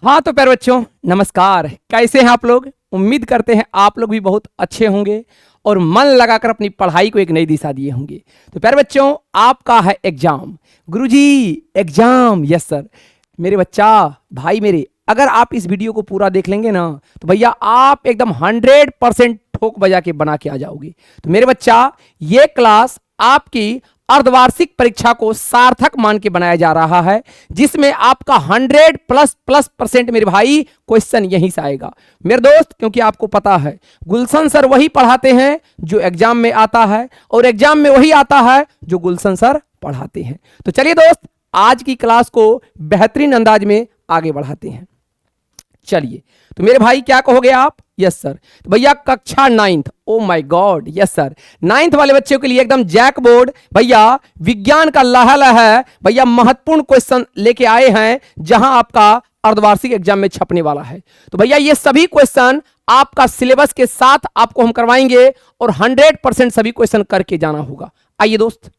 हाँ तो प्यारे बच्चों, नमस्कार। कैसे हैं आप लोग? उम्मीद करते हैं आप लोग भी बहुत अच्छे होंगे और मन लगाकर अपनी पढ़ाई को एक नई दिशा दिए होंगे। तो प्यारे बच्चों, आपका है एग्जाम। गुरुजी एग्जाम, यस सर। मेरे बच्चा, भाई मेरे, अगर आप इस वीडियो को पूरा देख लेंगे ना तो भैया आप एकदम 100% ठोक बजा के बना के आ जाओगे। तो मेरे बच्चा, ये क्लास आपकी अर्धवार्षिक परीक्षा को सार्थक मान के बनाया जा रहा है, जिसमें आपका 100++ % मेरे भाई क्वेश्चन यहीं से आएगा मेरे दोस्त। क्योंकि आपको पता है गुलशन सर वही पढ़ाते हैं जो एग्जाम में आता है, और एग्जाम में वही आता है जो गुलशन सर पढ़ाते हैं। तो चलिए दोस्त, आज की क्लास को बेहतरीन अंदाज में आगे बढ़ाते हैं। चलिए, तो मेरे भाई क्या कहोगे आप? Yes sir. तो भैया कक्षा 9th, oh my God, yes sir, 9th वाले बच्चों के लिए एकदम जैक बोर्ड भैया विज्ञान का लहलहा है भैया, महत्वपूर्ण क्वेश्चन लेके आए हैं जहां आपका अर्धवार्षिक एग्जाम में छपने वाला है। तो भैया ये सभी क्वेश्चन आपका सिलेबस के साथ आपको हम करवाएंगे और 100% सभी क्वेश्चन करके जाना होगा। आइए दोस्त,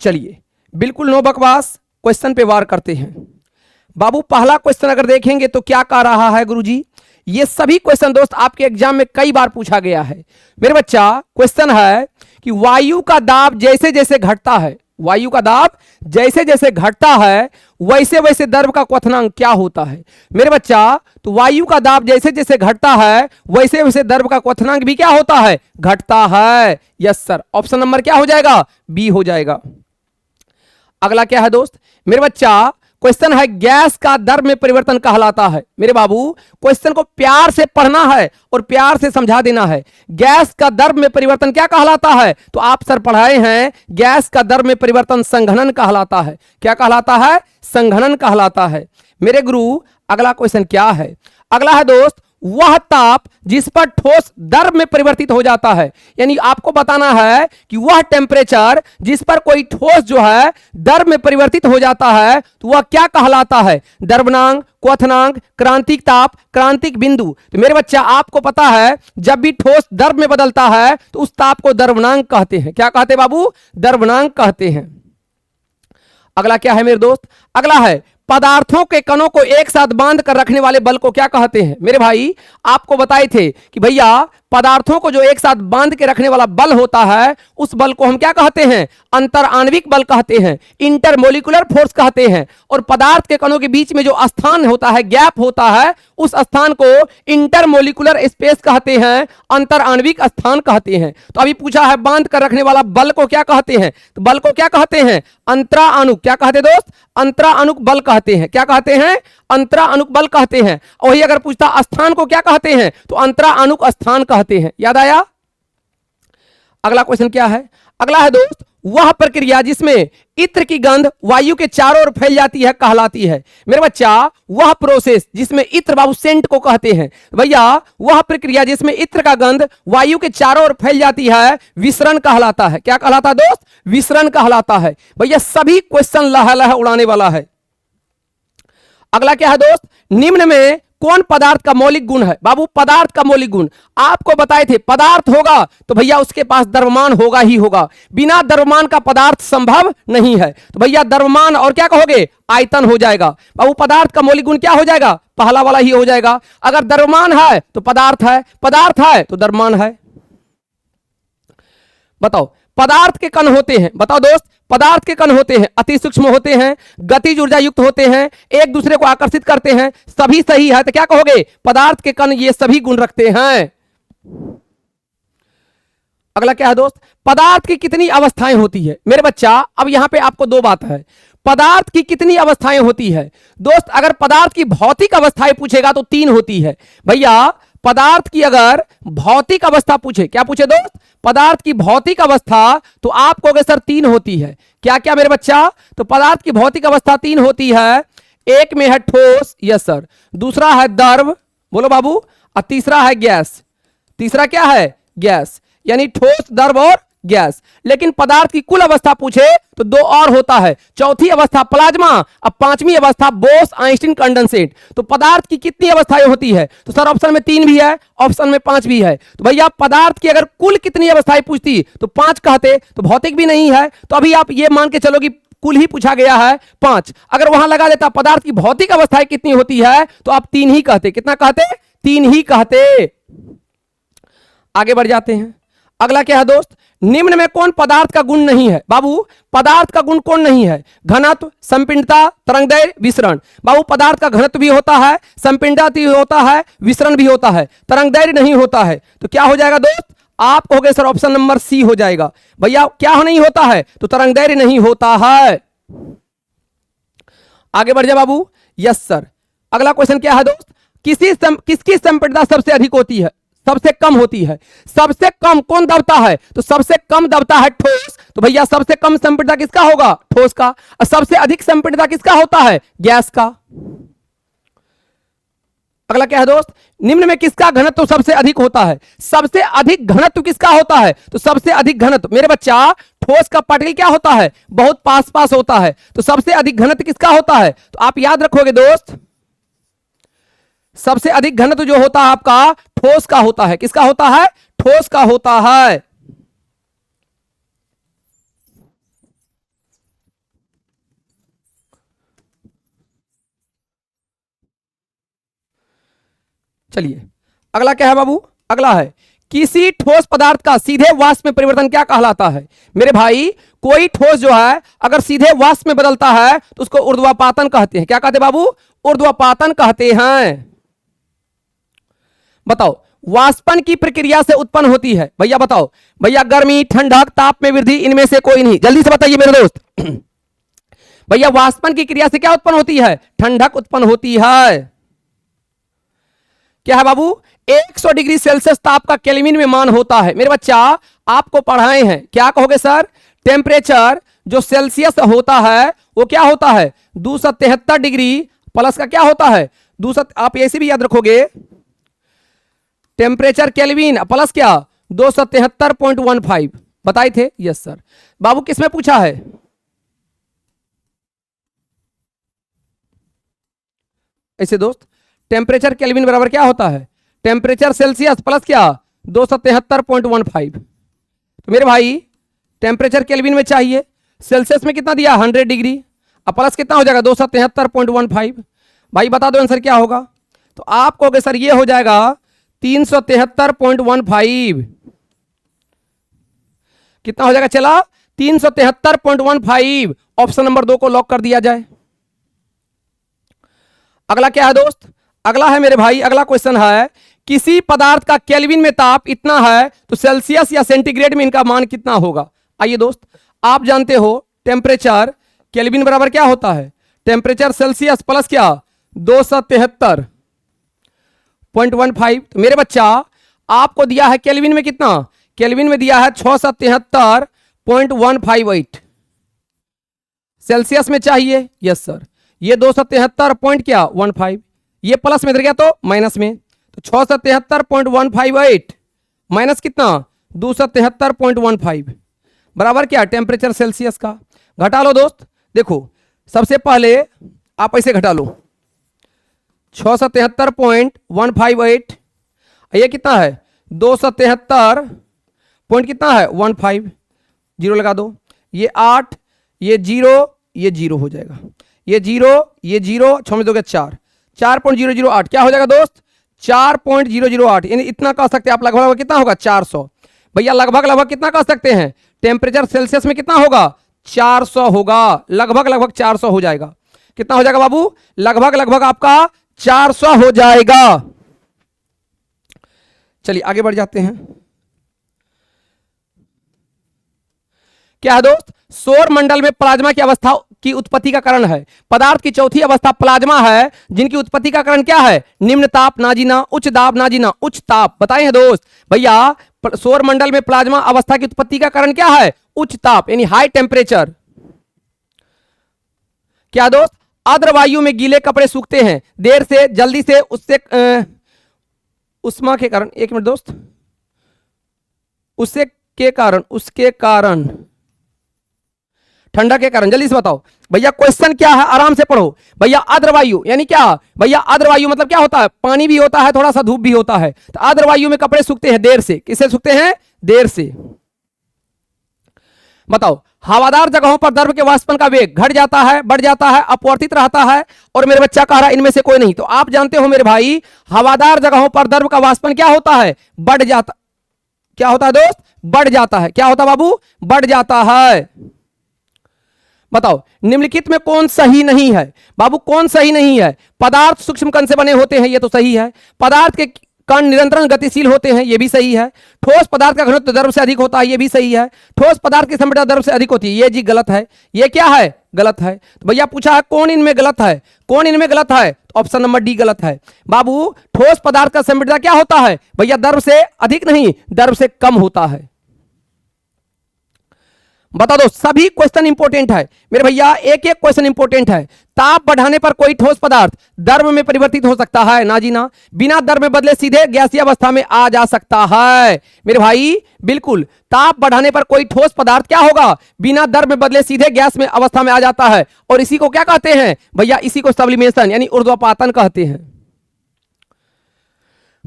चलिए बिल्कुल नो बकवास, क्वेश्चन पे वार करते हैं। बाबू पहला क्वेश्चन अगर देखेंगे तो क्या कह रहा है गुरुजी? ये सभी क्वेश्चन दोस्त आपके एग्जाम में कई बार पूछा गया है मेरे बच्चा। क्वेश्चन है कि वायु का दाब जैसे जैसे घटता है, वायु का दाब जैसे जैसे घटता है वैसे वैसे द्रव का क्वथनांक क्या होता है मेरे बच्चा? तो वायु का दाब जैसे जैसे घटता है वैसे वैसे द्रव का क्वथनांक भी क्या होता है? घटता है। यस सर, ऑप्शन नंबर क्या हो जाएगा? बी हो जाएगा। अगला क्या है दोस्त मेरे बच्चा? क्वेश्चन है गैस का द्रव में परिवर्तन कहलाता है। मेरे बाबू, क्वेश्चन को प्यार से पढ़ना है और प्यार से समझा देना है। गैस का द्रव में परिवर्तन क्या कहलाता है? तो आप सर पढ़ाए हैं, गैस का द्रव में परिवर्तन संघनन कहलाता है। क्या कहलाता है? संघनन कहलाता है मेरे गुरु। अगला क्वेश्चन क्या है? अगला है दोस्त, वह ताप जिस पर ठोस द्रव में परिवर्तित हो जाता है। यानी आपको बताना है कि वह टेम्परेचर जिस पर कोई ठोस जो है द्रव में परिवर्तित हो जाता है तो वह क्या कहलाता है? द्रवनांक, क्वथनांक, क्रांतिक ताप, क्रांतिक बिंदु। तो मेरे बच्चा आपको पता है जब भी ठोस द्रव में बदलता है तो उस ताप को द्रवनांक कहते हैं। क्या कहते हैं बाबू? द्रवनांक कहते हैं। अगला क्या है मेरे दोस्त? अगला है पदार्थों के कणों को एक साथ बांध कर रखने वाले बल को क्या कहते हैं? मेरे भाई आपको बताए थे कि भैया पदार्थों को जो एक साथ बांध के रखने वाला बल होता है उस बल को हम क्या कहते हैं? अंतर आणविक बल कहते हैं, इंटरमोलिकुलर फोर्स कहते हैं। और पदार्थ के कणों के बीच में जो स्थान होता है, गैप होता है, उस स्थान को इंटरमोलिकुलर स्पेस कहते हैं, अंतर आणविक स्थान कहते हैं। तो अभी पूछा है बांध कर रखने वाला बल को क्या कहते हैं? तो बल को क्या कहते हैं? अंतराअणुक। क्या कहते हैं दोस्त? अंतराअणुक बल कहते हैं। क्या कहते हैं? अंतराअणुक बल कहते हैं। और वही अगर पूछता स्थान को क्या कहते हैं तो अंतराअणुक स्थान कहते हैं। याद आया? अगला क्वेश्चन क्या है? अगला है दोस्त, वह प्रक्रिया जिसमें इत्र की गंध वायु के चारों ओर फैल जाती है कहलाती है। मेरे बच्चा, वह प्रोसेस जिसमें इत्र, बाबू सेंट को कहते हैं भैया, वह प्रक्रिया जिसमें इत्र का गंध वायु के चारों ओर फैल जाती है विसरण कहलाता है। क्या कहलाता है दोस्त? विसरण कहलाता है। भैया सभी क्वेश्चन लहलहा उड़ाने वाला है। अगला क्या है दोस्त? निम्न में कौन पदार्थ का मौलिक गुण है? बाबू पदार्थ का मौलिक गुण आपको बताए थे, पदार्थ होगा तो भैया उसके पास द्रव्यमान होगा ही होगा। बिना द्रव्यमान का पदार्थ संभव नहीं है। तो भैया द्रव्यमान और क्या कहोगे? आयतन हो जाएगा। बाबू पदार्थ का मौलिक गुण क्या हो जाएगा? पहला वाला ही हो जाएगा। अगर द्रव्यमान है तो पदार्थ है, पदार्थ है तो द्रव्यमान है। बताओ, पदार्थ के कण होते हैं, बताओ दोस्त, पदार्थ के कण होते हैं, अति सूक्ष्म होते हैं, गतिज ऊर्जा युक्त होते हैं, एक दूसरे को आकर्षित करते हैं, सभी सही है। तो क्या कहोगे? पदार्थ के कण ये सभी गुण रखते हैं। अगला क्या है दोस्त? पदार्थ की कितनी अवस्थाएं होती है? मेरे बच्चा, अब यहां पे आपको दो बात है, पदार्थ की कितनी अवस्थाएं होती है दोस्त? अगर पदार्थ की भौतिक अवस्थाएं पूछेगा तो 3 होती है भैया। पदार्थ की अगर भौतिक अवस्था पूछे, क्या पूछे दोस्त? पदार्थ की भौतिक अवस्था, तो आप कहोगे सर 3 होती है। क्या क्या मेरे बच्चा? तो पदार्थ की भौतिक अवस्था 3 होती है। एक में है ठोस, यस सर, दूसरा है द्रव, बोलो बाबू, और तीसरा है गैस। तीसरा क्या है? गैस। यानी ठोस, द्रव और गैस। लेकिन पदार्थ की कुल अवस्था पूछे तो 2 और होता है, चौथी अवस्था प्लाज्मा, अब 5वीं अवस्था बोस आइंस्टीन कंडेंसेट। तो पदार्थ की कितनी अवस्थाएं होती है? तो सर ऑप्शन में 3 भी है, ऑप्शन में 5 भी है। तो भैया पदार्थ की अगर कुल कितनी अवस्थाएं पूछती तो 5 कहते, तो भौतिक भी नहीं है। तो अभी आप ये मान के चलो कि कुल ही पूछा गया है 5। अगर वहां लगा देता पदार्थ की भौतिक अवस्थाएं कितनी होती है तो आप 3 ही कहते। कितना कहते? 3 ही कहते। आगे बढ़ जाते हैं। अगला क्या है दोस्त? निम्न में कौन पदार्थ का गुण नहीं है? बाबू पदार्थ का गुण कौन नहीं है? घनत्व, संपीड़ितता, तरंगदैर्घ्य, विसरण। बाबू पदार्थ का घनत्व भी होता है, संपीड़ितता भी होता है, विसरण भी होता है, तरंगदैर्घ्य नहीं होता है। तो क्या हो जाएगा दोस्त? आप कहोगे सर ऑप्शन नंबर सी हो जाएगा। भैया क्या नहीं होता है? तो तरंगदैर्घ्य नहीं होता है। आगे बढ़ जाए बाबू। Yes sir. अगला क्वेश्चन क्या है दोस्त? किसकी संपीड़ितता सबसे अधिक होती है? सबसे कम होती है। सबसे कम कौन दबता है? तो सबसे कम दबता है ठोस। तो भैया सबसे कम संपीड़ितता किसका होगा? ठोस का। और सबसे अधिक संपीड़ितता किसका होता है? गैस का। अगला क्या है दोस्त? निम्न में किसका घनत्व सबसे अधिक होता है? सबसे अधिक घनत्व किसका होता है? तो सबसे अधिक घनत्व मेरे बच्चा ठोस का पार्टिकल क्या होता है? बहुत पास पास होता है। तो सबसे अधिक घनत्व किसका होता है? तो आप याद रखोगे दोस्त, सबसे अधिक घनत्व जो होता है आपका ठोस का होता है। किसका होता है? ठोस का होता है। चलिए अगला क्या है बाबू? अगला है किसी ठोस पदार्थ का सीधे वाष्प में परिवर्तन क्या कहलाता है? मेरे भाई कोई ठोस जो है अगर सीधे वाष्प में बदलता है तो उसको ऊर्ध्वपातन कहते हैं। क्या कहते हैं बाबू? ऊर्ध्वपातन कहते हैं। बताओ वाष्पन की प्रक्रिया से उत्पन्न होती है। भैया बताओ भैया गर्मी, ठंडक, ताप में वृद्धि, इनमें से कोई नहीं। जल्दी से बताइए मेरे दोस्त। भैया वाष्पन की क्रिया से क्या उत्पन्न होती है? ठंडक उत्पन्न होती है। क्या है बाबू? 100 डिग्री सेल्सियस ताप का केल्विन में मान होता है। मेरे बच्चा आपको पढ़ाए हैं, क्या कहोगे सर? टेम्परेचर जो सेल्सियस होता है वो क्या होता है? 273 डिग्री प्लस का क्या होता है? आप ऐसे भी याद रखोगे टेम्परेचर केल्विन प्लस क्या? 273.15 बताए थे। Yes sir. बाबू किसमें पूछा है? ऐसे दोस्त टेम्परेचर केल्विन बराबर क्या होता है? टेम्परेचर सेल्सियस प्लस क्या? 273.15। तो मेरे भाई टेम्परेचर केल्विन में चाहिए, सेल्सियस में कितना दिया? 100 डिग्री। अब प्लस कितना हो जाएगा? 273.15। भाई बता दो आंसर क्या होगा? तो आप कहोगे सर ये हो जाएगा 373.15। कितना हो जाएगा? चला 373.15। ऑप्शन नंबर 2 को लॉक कर दिया जाए। अगला क्या है दोस्त? अगला है मेरे भाई, अगला क्वेश्चन है किसी पदार्थ का केल्विन में ताप इतना है तो सेल्सियस या सेंटीग्रेड में इनका मान कितना होगा? आइए दोस्त आप जानते हो टेम्परेचर केल्विन बराबर क्या होता है? टेम्परेचर सेल्सियस प्लस क्या? 273.15। तो मेरे बच्चा आपको दिया है केल्विन में कितना? केल्विन में दिया है 673.158। सेल्सियस में चाहिए। Yes sir. ये 273 पॉइंट क्या? 15। ये प्लस में इधर गया तो माइनस में। तो 673.158 माइनस कितना? 273.15 बराबर क्या? टेम्परेचर सेल्सियस का। घटा लो दोस्त। देखो सबसे पहले आप ऐसे घटा लो 673.158। ये कितना है? 273 पॉइंट कितना है? 15। जीरो लगा दो। ये 8, ये 0, ये 0 हो जाएगा। ये 0, ये 0, 6 में 2 4, 4.008 क्या हो जाएगा दोस्त? 4.008। यानी इतना कह सकते हैं आप। लगभग कितना होगा? 400। भैया लगभग लगभग कितना कह सकते हैं? टेम्परेचर सेल्सियस में कितना होगा? 400 होगा। लगभग लगभग 400 हो जाएगा। कितना हो जाएगा बाबू? लगभग लगभग आपका 400 हो जाएगा। चलिए आगे बढ़ जाते हैं। क्या है दोस्त? सौर मंडल में प्लाज्मा की अवस्था की उत्पत्ति का कारण है। पदार्थ की चौथी अवस्था प्लाज्मा है जिनकी उत्पत्ति का कारण क्या है? निम्न ताप ना जीना, उच्च दाब ना जीना, उच्च ताप। बताए हैं दोस्त। भैया सौर मंडल में प्लाज्मा अवस्था की उत्पत्ति का कारण क्या है? उच्च ताप यानी हाई टेम्परेचर। क्या दोस्त? आर्द्र वायु में गीले कपड़े सूखते हैं देर से, जल्दी से, उससे उष्मा के कारण। एक मिनट दोस्त। उसके कारण ठंडा के कारण। जल्दी से बताओ भैया क्वेश्चन क्या है? आराम से पढ़ो भैया। आर्द्र वायु यानी क्या? भैया आर्द्र वायु मतलब क्या होता है? पानी भी होता है, थोड़ा सा धूप भी होता है। तो आर्द्र वायु में कपड़े सूखते हैं देर से। किससे सूखते हैं? देर से। बताओ, हवादार जगहों पर द्रव के वाष्पन का वेग घट जाता है, बढ़ जाता है, अपवर्तित रहता है, और मेरे बच्चा कह रहा है इनमें से कोई नहीं। तो आप जानते हो मेरे भाई, हवादार जगहों पर द्रव का वाष्पन क्या होता है? बढ़ जाता। क्या होता है दोस्त? बढ़ जाता है। क्या होता है बाबू? बढ़ जाता है। बताओ, निम्नलिखित में कौन सही नहीं है? बाबू कौन सही नहीं है? पदार्थ सूक्ष्म कण से बने होते हैं, ये तो सही है। पदार्थ के कण निरंतर गतिशील होते हैं, ये भी सही है। ठोस पदार्थ का घनत्व द्रव से अधिक होता है, ये भी सही है। ठोस पदार्थ की संवेदना द्रव से अधिक होती है, ये जी गलत है। ये क्या है? गलत है। तो भैया पूछा है कौन इनमें गलत है? कौन इनमें गलत है? तो ऑप्शन नंबर डी गलत है। बाबू ठोस पदार्थ का संवेदना क्या होता है? भैया द्रव से अधिक नहीं, द्रव से कम होता है। बता दो, सभी क्वेश्चन इंपॉर्टेंट है मेरे भैया, एक एक क्वेश्चन इंपॉर्टेंट है। ताप बढ़ाने पर कोई ठोस पदार्थ द्रव में परिवर्तित हो सकता है? ना जी ना। बिना द्रव में बदले सीधे गैसीय अवस्था में आ जा सकता है मेरे भाई, बिल्कुल। ताप बढ़ाने पर कोई ठोस पदार्थ क्या होगा? बिना द्रव में बदले सीधे गैस में अवस्था में आ जाता है, और इसी को क्या कहते हैं भैया? इसी को सब्लिमेशन यानी ऊर्ध्वपातन कहते हैं।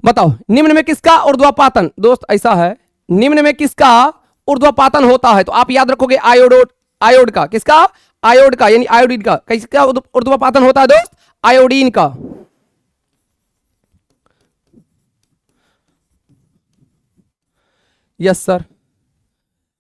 बताओ, निम्न में किसका ऊर्ध्वपातन? दोस्त ऐसा है, निम्न में किसका ऊर्ध्वपातन होता है? तो आप याद रखोगे आयोड का। किसका? आयोड का, यानी आयोडीन का। किसका ऊर्ध्वपातन होता है दोस्त? आयोडीन का। Yes sir.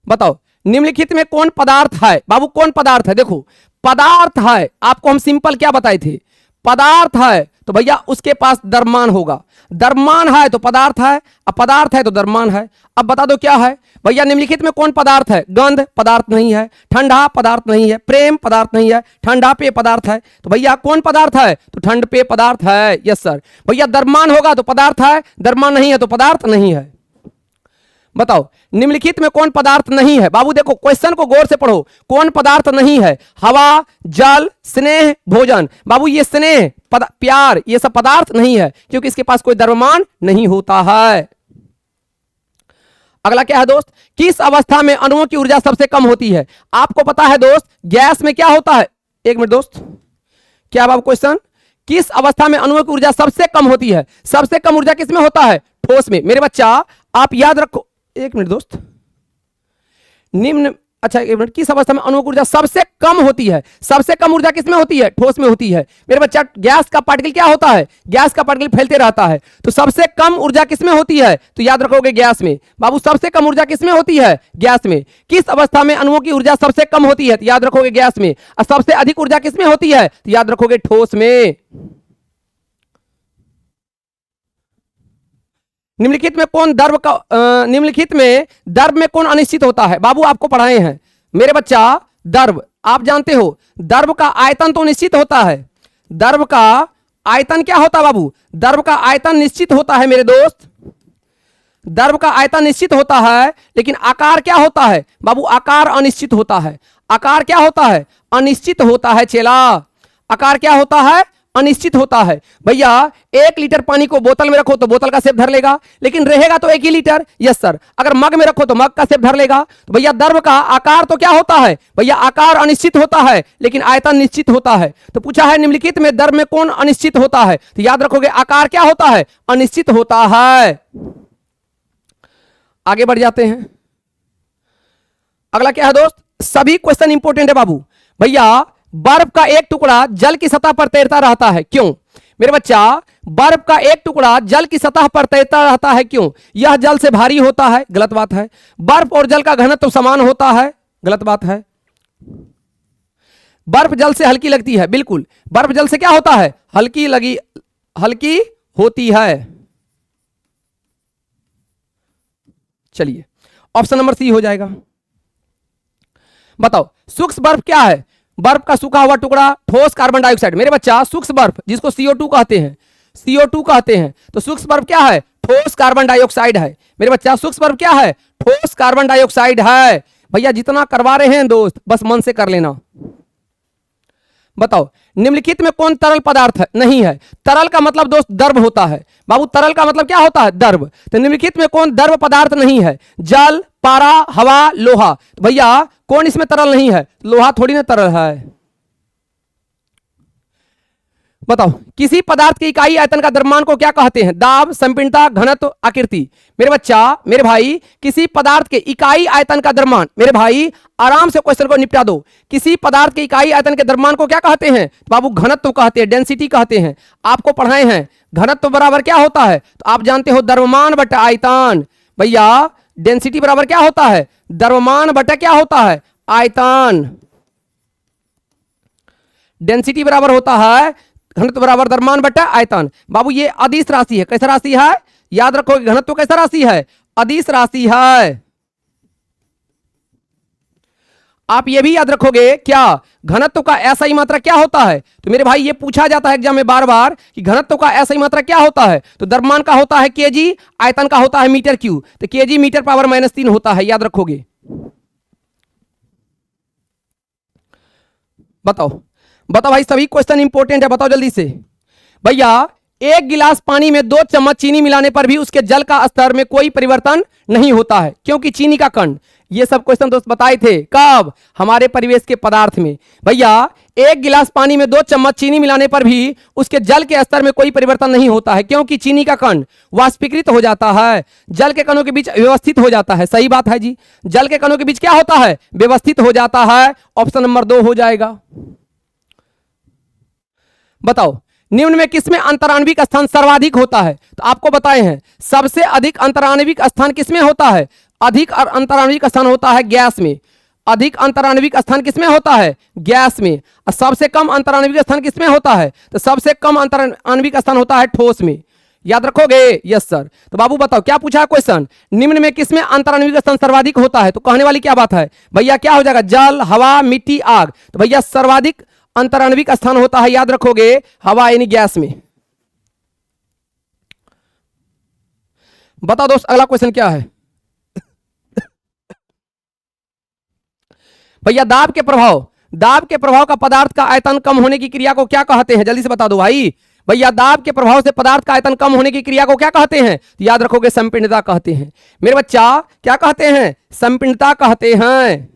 बताओ, निम्नलिखित में कौन पदार्थ है? बाबू कौन पदार्थ है? देखो, पदार्थ है, आपको हम सिंपल क्या बताए थे? पदार्थ है तो भैया उसके पास द्रव्यमान होगा। द्रव्यमान है तो पदार्थ है, अब पदार्थ है तो द्रव्यमान है। अब बता दो क्या है भैया? निम्नलिखित में कौन पदार्थ है? गंध पदार्थ नहीं है, ठंडा पदार्थ नहीं है, प्रेम पदार्थ नहीं है, ठंडा पेय पदार्थ है। तो भैया कौन पदार्थ है? तो ठंड पेय पदार्थ है। Yes sir. भैया द्रव्यमान होगा तो पदार्थ है, द्रव्यमान नहीं है तो पदार्थ नहीं है। बताओ, निम्नलिखित में कौन पदार्थ नहीं है? बाबू देखो, क्वेश्चन को गौर से पढ़ो। कौन पदार्थ नहीं है? हवा, जल, स्नेह, भोजन। बाबू ये स्नेह, प्यार, ये सब पदार्थ नहीं है, क्योंकि इसके पास कोई द्रव्यमान नहीं होता है। अगला क्या है दोस्त? किस अवस्था में अणुओं की ऊर्जा सबसे कम होती है? आपको पता है दोस्त, गैस में क्या होता है? एक मिनट दोस्त, क्या बाबू क्वेश्चन? किस अवस्था में अणुओं की ऊर्जा सबसे कम होती है? सबसे कम ऊर्जा किस में होता है? ठोस में। मेरे बच्चा आप याद रखो, एक मिनट दोस्त, निम्न, अच्छा एक मिनट, किस अवस्था में अणुओं की ऊर्जा सबसे कम होती है? सबसे कम ऊर्जा किस में होती है? ठोस में होती है। मेरे बच्चा गैस का पार्टिकल क्या होता है? गैस का पार्टिकल फैलते रहता है, तो सबसे कम ऊर्जा किस में होती है? तो याद रखोगे गैस में। बाबू सबसे कम ऊर्जा किस में होती है? गैस में। किस अवस्था में अणुओं की ऊर्जा सबसे कम होती है? तो याद रखोगे गैस में। और सबसे अधिक ऊर्जा किस में होती है? तो याद रखोगे ठोस में। निम्नलिखित में कौन द्रव का निम्नलिखित में द्रव में कौन अनिश्चित होता है? बाबू आपको पढ़ाए हैं मेरे बच्चा, द्रव आप जानते हो, द्रव का आयतन तो निश्चित होता है। द्रव का आयतन क्या होता है बाबू? द्रव का आयतन निश्चित होता है मेरे दोस्त। द्रव का आयतन निश्चित होता है, लेकिन आकार क्या होता है बाबू? आकार अनिश्चित होता है। आकार क्या होता है? अनिश्चित होता है चेला। आकार क्या होता है? अनिश्चित होता है। भैया 1 लीटर पानी को बोतल में रखो तो बोतल का शेप धर लेगा, लेकिन रहेगा तो 1 ही लीटर। Yes sir. अगर मग में रखो तो मग का शेप धर लेगा। तो भैया द्रव का आकार तो क्या होता है? भैया आकार अनिश्चित होता है, लेकिन आयतन निश्चित होता है। तो पूछा है निम्नलिखित में द्रव में कौन अनिश्चित होता है? तो याद रखोगे आकार क्या होता है? अनिश्चित होता है। आगे बढ़ जाते हैं। अगला क्या है दोस्त? सभी क्वेश्चन इंपॉर्टेंट है बाबू। भैया बर्फ का एक टुकड़ा जल की सतह पर तैरता रहता है, क्यों? मेरे बच्चा, बर्फ का एक टुकड़ा जल की सतह पर तैरता रहता है, क्यों? यह जल से भारी होता है। गलत बात है। बर्फ और जल का घनत्व समान होता है। गलत बात है। बर्फ जल से हल्की लगती है। बिल्कुल, बर्फ जल से क्या होता है? हल्की होती है। चलिए, ऑप्शन नंबर सी हो जाएगा। बताओ, सूक्ष्म बर्फ क्या है? बर्फ का सूखा हुआ टुकड़ा, ठोस कार्बन डाइऑक्साइड। मेरे बच्चा सूक्ष्म बर्फ जिसको CO2 कहते हैं, CO2 कहते हैं, तो सूक्ष्म बर्फ क्या है? ठोस कार्बन डाइऑक्साइड है। मेरे बच्चा सूक्ष्म बर्फ क्या है? ठोस कार्बन डाइऑक्साइड है। भैया जितना करवा रहे हैं दोस्त, बस मन से कर लेना। बताओ, निम्नलिखित में कौन तरल पदार्थ है? नहीं है। तरल का मतलब दोस्त द्रव होता है। बाबू तरल का मतलब क्या होता है? द्रव। तो निम्नलिखित में कौन द्रव पदार्थ नहीं है? जल, पारा, हवा, लोहा। तो भैया कौन इसमें तरल नहीं है? लोहा थोड़ी ना तरल है। बताओ, किसी पदार्थ की इकाई आयतन का द्रव्यमान को क्या कहते हैं? दाब, संपीड़नता, घनत्व, आकृति। मेरे बच्चा, मेरे भाई, किसी पदार्थ के इकाई आयतन का द्रव्यमान, मेरे भाई आराम से क्वेश्चन को निपटा दो। किसी पदार्थ के इकाई आयतन के द्रव्यमान को क्या कहते हैं? बाबू घनत्व कहते हैं, डेंसिटी कहते हैं। आपको पढ़ाए हैं घनत्व बराबर क्या होता है, तो आप जानते हो द्रव्यमान बटा आयतन। भैया डेंसिटी बराबर क्या होता है? द्रव्यमान बटा क्या होता है? आयतन। डेंसिटी बराबर होता है घनत्व बराबर द्रव्यमान बटा आयतन। बाबू ये अदिश राशि है। कैसा राशि है? याद रखो, घनत्व कैसा राशि है? अदिश राशि है। आप ये भी याद रखोगे क्या, घनत्व का ऐसा मात्रक क्या होता है? तो मेरे भाई ये पूछा जाता है एग्जाम में बार बार कि घनत्व का ऐसा मात्रक क्या होता है? तो द्रव्यमान का होता है केजी, आयतन का होता है मीटर क्यूब। तो केजी मीटर पावर -3 होता है, याद रखोगे। बताओ बताओ भाई, सभी क्वेश्चन इंपॉर्टेंट है, बताओ जल्दी से। भैया एक गिलास पानी में 2 चम्मच चीनी मिलाने पर भी उसके जल का स्तर में कोई परिवर्तन नहीं होता है, क्योंकि चीनी का कण। ये सब क्वेश्चन दोस्त बताए थे कब? हमारे परिवेश के पदार्थ में। भैया एक गिलास पानी में 2 चम्मच चीनी मिलाने पर भी उसके जल के स्तर में कोई परिवर्तन नहीं होता है, क्योंकि चीनी का कण वाष्पीकृत हो जाता है, जल के कणों के बीच व्यवस्थित हो जाता है। सही बात है जी, जल के कणों के बीच क्या होता है? व्यवस्थित हो जाता है। ऑप्शन नंबर 2 हो जाएगा। बताओ, निम्न में किसमें अंतराण्विक स्थान सर्वाधिक होता है? तो आपको बताए हैं सबसे अधिक अंतराण्विक स्थान किसमें होता है? अधिक अंतराण्विक स्थान होता है गैस में। अधिक अंतराण्विक स्थान किसमें होता है? गैस में। और सबसे कम अंतराण्विक स्थान किसमें होता है? तो सबसे कम अंतराण्विक स्थान होता है ठोस में। याद रखोगे? Yes sir. तो बाबू बताओ क्या पूछा क्वेश्चन, निम्न में किसमें अंतराण्विक स्थान सर्वाधिक होता है? तो कहने वाली क्या बात है भैया, क्या हो जाएगा? जल, हवा, मिट्टी, आग। तो भैया सर्वाधिक अंतराण्विक स्थान होता है, याद रखोगे, हवा यानी गैस में। बताओ दोस्त अगला क्वेश्चन क्या है? भैया दाब के प्रभाव का पदार्थ का आयतन कम होने की क्रिया को क्या कहते हैं? जल्दी से बता दो भाई। भैया दाब के प्रभाव से पदार्थ का आयतन कम होने की क्रिया को क्या कहते हैं? तो याद रखोगे संपीड़नता कहते हैं। मेरे बच्चा क्या कहते हैं? संपीड़नता कहते हैं।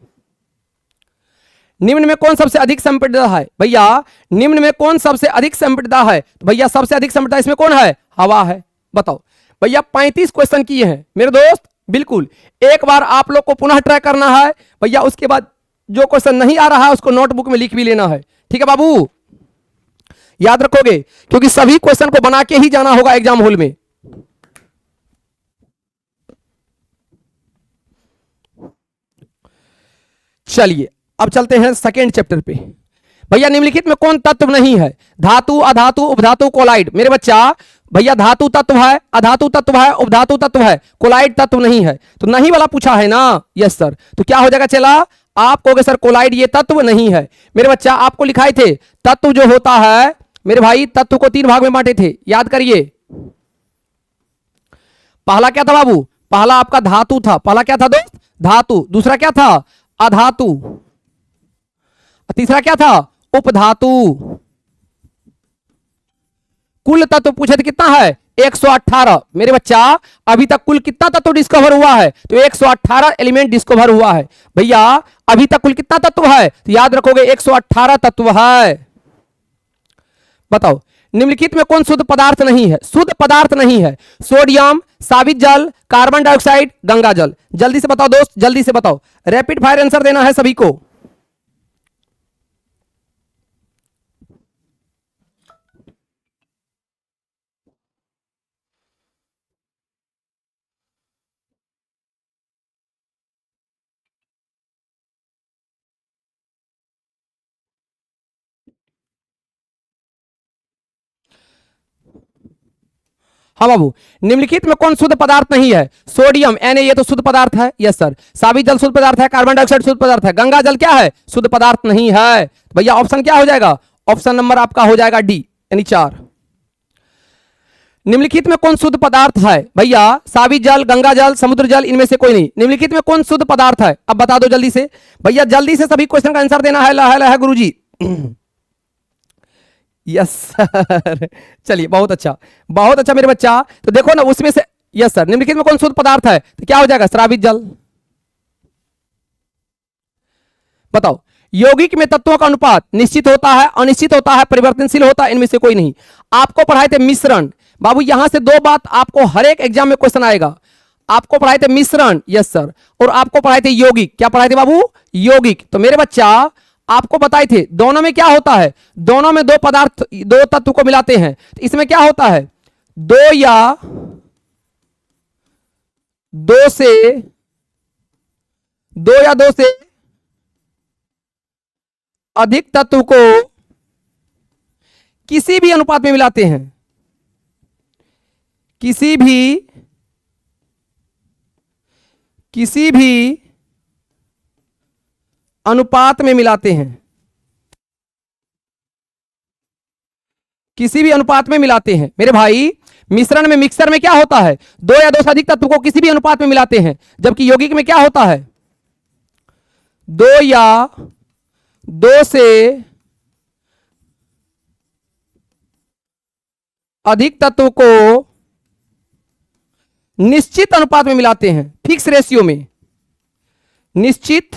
निम्न में कौन सबसे अधिक संपीड़ित है? भैया निम्न में कौन सबसे अधिक संपीड़ित है? तो भैया सबसे अधिक संपीड़ित इसमें कौन है? हवा है। बताओ भैया 35 क्वेश्चन किए हैं मेरे दोस्त, बिल्कुल एक बार आप लोग को पुनः ट्राई करना है। भैया उसके बाद जो क्वेश्चन नहीं आ रहा है उसको नोटबुक में लिख भी लेना है, ठीक है बाबू? याद रखोगे क्योंकि सभी क्वेश्चन को बना के ही जाना होगा एग्जाम हॉल में। चलिए अब चलते हैं सेकेंड चैप्टर पे। भैया निम्नलिखित में कौन तत्व नहीं है? धातु, अधातु, उपधातु, कोलाइड। मेरे बच्चा भैया धातु तत्व है, अधातु तत्व है, उपधातु तत्व है, कोलाइड तत्व नहीं है। तो नहीं वाला पूछा है ना? Yes sir. तो क्या हो जाएगा? चला आप कहोगे सर कोलाइड ये तत्व नहीं है। मेरे बच्चा आपको लिखाए थे तत्व जो होता है, मेरे भाई तत्व को 3 भाग में बांटे थे, याद करिए। पहला क्या था बाबू? पहला आपका धातु था। पहला क्या था दोस्त? धातु। दूसरा क्या था? अधातु। तीसरा क्या था? उपधातु। कुल तत्व पूछे थे कितना है? 118। मेरे बच्चा अभी तक कुल कितना तत्व डिस्कवर हुआ है? तो 118 एलिमेंट डिस्कवर हुआ है। भैया अभी तक कुल कितना तत्व है? तो याद रखोगे 118 तत्व है। बताओ निम्नलिखित में कौन शुद्ध पदार्थ नहीं है? शुद्ध पदार्थ नहीं है। सोडियम, साबित जल, कार्बन डाइऑक्साइड, गंगा जल। जल्दी से बताओ दोस्त, जल्दी से बताओ, रैपिड फायर आंसर देना है सभी को। हाँ बाबू, निम्नलिखित में कौन शुद्ध पदार्थ नहीं है? सोडियम Na ये तो शुद्ध पदार्थ है, यस सर। साबित जल शुद्ध पदार्थ है, कार्बन डाइऑक्साइड शुद्ध पदार्थ है, गंगा जल क्या है? शुद्ध पदार्थ नहीं है। भैया ऑप्शन क्या हो जाएगा? ऑप्शन नंबर आपका हो जाएगा डी यानी 4। निम्नलिखित में कौन शुद्ध पदार्थ है? भैया साबित जल, गंगा जल, समुद्र जल, इनमें से कोई नहीं। निम्नलिखित में कौन शुद्ध पदार्थ है? अब बता दो जल्दी से। भैया जल्दी से सभी क्वेश्चन का आंसर देना है। लह गुरुजी। Yes sir. चलिए बहुत अच्छा मेरे बच्चा। तो देखो ना उसमें से, यस सर, निम्नलिखित में कौन शुद्ध पदार्थ है? तो क्या हो जाएगा? स्रावित जल। बताओ यौगिक में तत्वों का अनुपात निश्चित होता है, अनिश्चित होता है, परिवर्तनशील होता है, इनमें से कोई नहीं। आपको पढ़ाए थे मिश्रण, बाबू यहां से दो बात आपको हर एक एग्जाम में क्वेश्चन आएगा। आपको पढ़ाए थे मिश्रण, यस सर, और आपको पढ़ाए थे यौगिक। क्या पढ़ाए थे बाबू? यौगिक। तो मेरे बच्चा आपको बताए थे दोनों में क्या होता है, दोनों में दो पदार्थ, दो तत्व को मिलाते हैं, तो इसमें क्या होता है, दो या दो से अधिक तत्व को किसी भी अनुपात में मिलाते हैं, किसी भी अनुपात में मिलाते हैं, किसी भी अनुपात में मिलाते हैं। मेरे भाई मिश्रण में, मिक्सर में क्या होता है, दो या दो से अधिक तत्व को किसी भी अनुपात में मिलाते हैं, जबकि यौगिक में क्या होता है, दो या दो से अधिक तत्व को निश्चित अनुपात में मिलाते हैं, फिक्स रेशियो में, निश्चित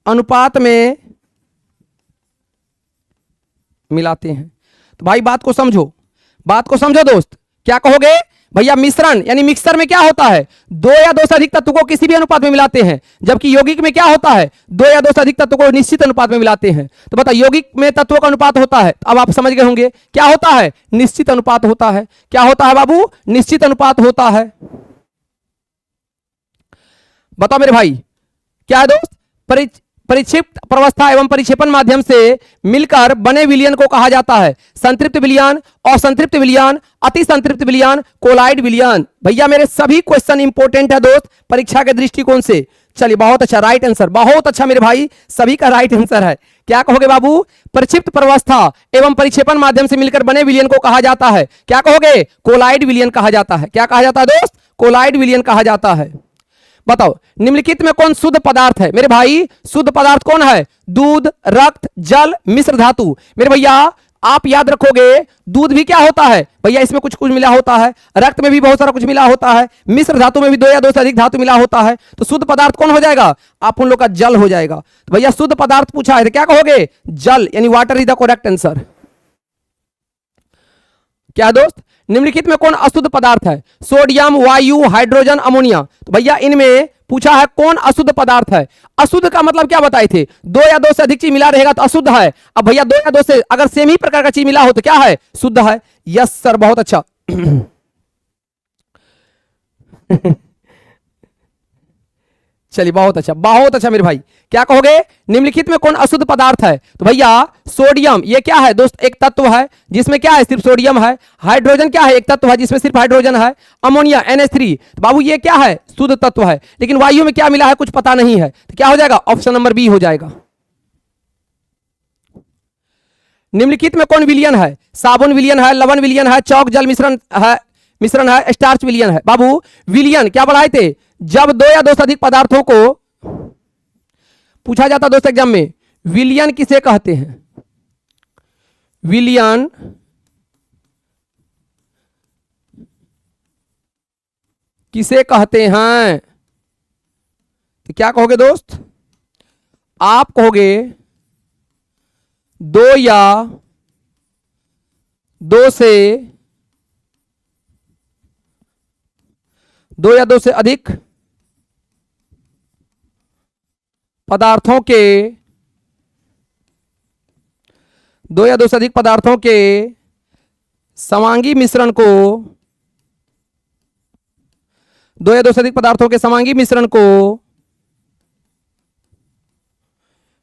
अनुपात में मिलाते हैं। तो भाई बात को समझो, बात को समझो दोस्त। क्या कहोगे भैया, मिश्रण यानी मिक्सर में क्या होता है, दो या दो से अधिक तत्व को किसी भी अनुपात में मिलाते हैं, जबकि यौगिक में क्या होता है, दो या दो से अधिक तत्व को निश्चित अनुपात में मिलाते हैं। तो बता, यौगिक में तत्वों का अनुपात होता है, अब आप समझ गए होंगे क्या होता है, निश्चित अनुपात होता है। क्या होता है बाबू, निश्चित अनुपात होता है। बताओ मेरे भाई, क्या है दोस्त, परिक्षिप्त प्रवस्था एवं परिक्षेपण माध्यम से मिलकर बने विलयन को कहा जाता है संतृप्त विलयन, असंतृप्त विलयन, अति संतृप्त विलयन, कोलाइड विलयन। भैया मेरे सभी क्वेश्चन इंपॉर्टेंट है दोस्त परीक्षा के दृष्टिकोण से। चलिए बहुत अच्छा, राइट आंसर, बहुत अच्छा मेरे भाई, सभी का राइट आंसर है। क्या कहोगे बाबू, परिक्षिप्त प्रवस्था एवं परिक्षेपण माध्यम से मिलकर बने विलयन को कहा जाता है, क्या कहोगे, कोलाइड विलयन कहा जाता है। क्या कहा जाता है दोस्त, कोलाइड विलयन कहा जाता है। बताओ निम्नलिखित में कौन शुद्ध पदार्थ है। मेरे भाई शुद्ध पदार्थ कौन है, दूध, रक्त, जल, मिश्र धातु। मेरे भैया आप याद रखोगे, दूध भी क्या होता है भैया, इसमें कुछ कुछ मिला होता है, रक्त में भी बहुत सारा कुछ मिला होता है, मिश्र धातु में भी दो या दो से अधिक धातु मिला होता है। तो शुद्ध पदार्थ कौन हो जाएगा, आप उन लोग का जल हो जाएगा। तो भैया शुद्ध पदार्थ पूछा है तो क्या कहोगे, जल, यानी water is the correct answer. क्या दोस्त, निम्नलिखित में कौन अशुद्ध पदार्थ है, सोडियम, वायु, हाइड्रोजन, अमोनिया। तो भैया इनमें पूछा है कौन अशुद्ध पदार्थ है। अशुद्ध का मतलब क्या बताए थे, दो या दो से अधिक चीज मिला रहेगा तो अशुद्ध है। अब भैया दो या दो से अगर सेम ही प्रकार का चीज मिला हो तो क्या है, शुद्ध है। यस सर, बहुत अच्छा। चलिए बहुत अच्छा, बहुत अच्छा मेरे भाई। क्या कहोगे, निम्नलिखित में कौन अशुद्ध पदार्थ है। तो भैया सोडियम, ये क्या है दोस्त, एक तत्व है जिसमें क्या है, सिर्फ सोडियम है। हाइड्रोजन क्या है, एक तत्व है जिसमें सिर्फ हाइड्रोजन है। अमोनिया NH3, तो बाबू ये क्या है, शुद्ध तत्व है। लेकिन वायु में क्या मिला है कुछ पता नहीं है, तो क्या हो जाएगा, ऑप्शन नंबर बी हो जाएगा। निम्नलिखित में कौन विलयन है, साबुन विलयन है, लवण विलयन है, चौक जल मिश्रण है, स्टार्च विलयन है। बाबू विलयन क्या बढ़ाए थे, जब दो या दो से अधिक पदार्थों को, पूछा जाता दोस्त एग्जाम में, विलयन किसे कहते हैं, विलयन किसे कहते हैं। तो क्या कहोगे दोस्त, आप कहोगे दो या दो से अधिक पदार्थों के, दो या दो से अधिक पदार्थों के समांगी मिश्रण को, दो या दो से अधिक पदार्थों के समांगी मिश्रण को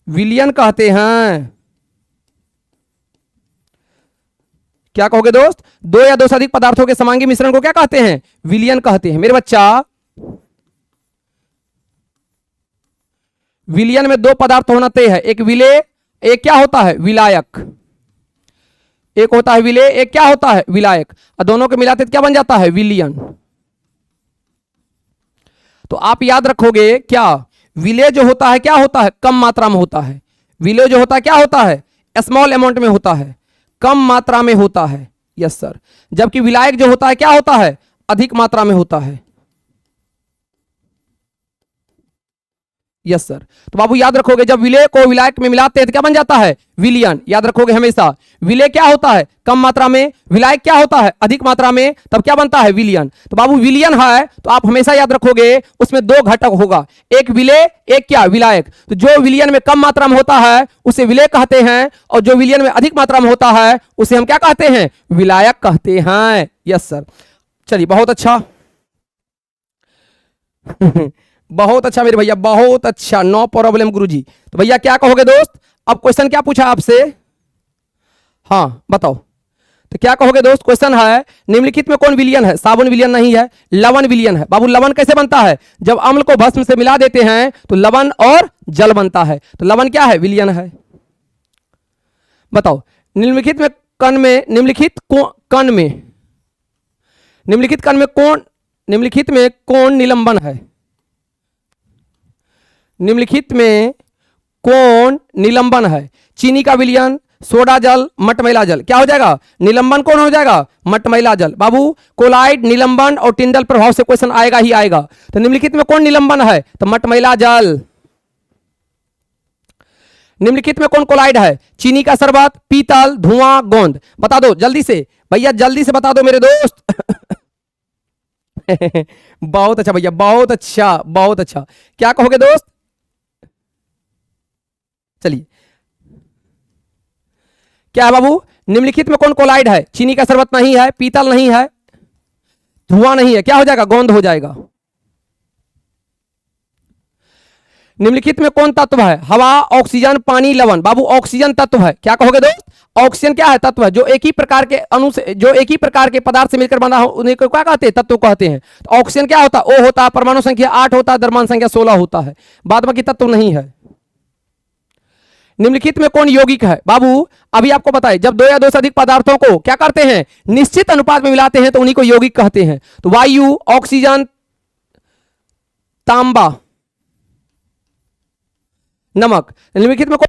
विलयन कहते हैं। क्या कहोगे दोस्त, दो या दो से अधिक पदार्थों के समांगी मिश्रण को क्या कहते हैं, विलयन कहते हैं। मेरे बच्चा विलयन में दो पदार्थ होना तय है, एक विलेय, एक क्या होता है, विलायक। एक होता है विलेय, एक क्या होता है, विलायक, और दोनों को मिलाते तो क्या बन जाता है, विलयन। तो आप याद रखोगे क्या, विलेय जो होता है क्या होता है, कम मात्रा में होता है। विलेय जो होता है क्या होता है, स्मॉल अमाउंट में होता है, कम मात्रा में होता है। Yes sir. जबकि विलायक जो होता है क्या होता है, अधिक मात्रा में होता है। Yes sir. तो बाबू याद रखोगे, जब विलय को विलायक में मिलाते हैं तो क्या बन जाता है? विलियन। याद रखोगे हमेशा, विलय क्या होता है? कम मात्रा में। विलायक क्या होता है? अधिक मात्रा में। तब क्या बनता है? विलियन। तो बाबू विलियन है तो आप हमेशा याद रखोगे उसमें दो घटक होगा, एक विलय, एक क्या? विलायक। तो जो विलियन में कम मात्रा में होता है उसे विलय कहते हैं, और जो विलियन में अधिक मात्रा में होता है उसे हम क्या कहते हैं? विलायक कहते हैं। Yes sir. चलिए बहुत अच्छा। बहुत अच्छा मेरे भैया, बहुत अच्छा, नो प्रॉब्लम गुरुजी। तो भैया क्या कहोगे दोस्त? अब क्वेश्चन क्या पूछा आपसे? हाँ बताओ। तो क्या कहोगे दोस्त? क्वेश्चन है निम्नलिखित में कौन विलियन है? साबुन विलियन नहीं है, लवण विलियन है। बाबू लवण कैसे बनता है? जब अम्ल को भस्म से मिला देते हैं तो लवण और जल बनता है। तो लवण क्या है? विलियन है। बताओ निम्नलिखित में कण में निम्नलिखित कण में कौन निम्नलिखित में कौन निलंबन है? निम्नलिखित में कौन निलंबन है? चीनी का विलयन, सोडा जल, मटमैला जल। क्या हो जाएगा? निलंबन कौन हो जाएगा? मटमैला जल। बाबू कोलाइड, निलंबन और टिंडल प्रभाव से क्वेश्चन आएगा ही आएगा। तो निम्नलिखित में कौन निलंबन है? तो मटमैला जल। निम्नलिखित में कौन कोलाइड है? चीनी का शरबत, पीतल, धुआं, गोंद। बता दो जल्दी से भैया, जल्दी से बता दो मेरे दोस्त। बहुत अच्छा भैया, बहुत अच्छा, बहुत अच्छा। क्या कहोगे दोस्त? चलिए क्या है बाबू? निम्नलिखित में कौन कोलाइड है? चीनी का शरबत नहीं है, पीतल नहीं है, धुआं नहीं है। क्या हो जाएगा? गोंद हो जाएगा। निम्नलिखित में कौन तत्व है? हवा, ऑक्सीजन, पानी, लवण। बाबू ऑक्सीजन तत्व है। क्या कहोगे दोस्त? ऑक्सीजन क्या है? तत्व है। जो एक ही प्रकार के अणु से, जो एक ही प्रकार के पदार्थ से मिलकर बना हो उन्हें को क्या कहते हैं? तत्व कहते हैं। तो ऑक्सीजन क्या होता है? ओ होता है, परमाणु संख्या 8 होता है, द्रव्यमान संख्या 16 होता है, बाद बाकी तत्व नहीं है। निम्नलिखित में कौन यौगिक है? बाबू अभी आपको बताए, जब दो या दो से अधिक पदार्थों को क्या करते हैं? निश्चित अनुपात में मिलाते हैं तो उन्हीं को यौगिक कहते हैं। तो वायु, ऑक्सीजन, तांबा, नमक। निम्नलिखित में कौन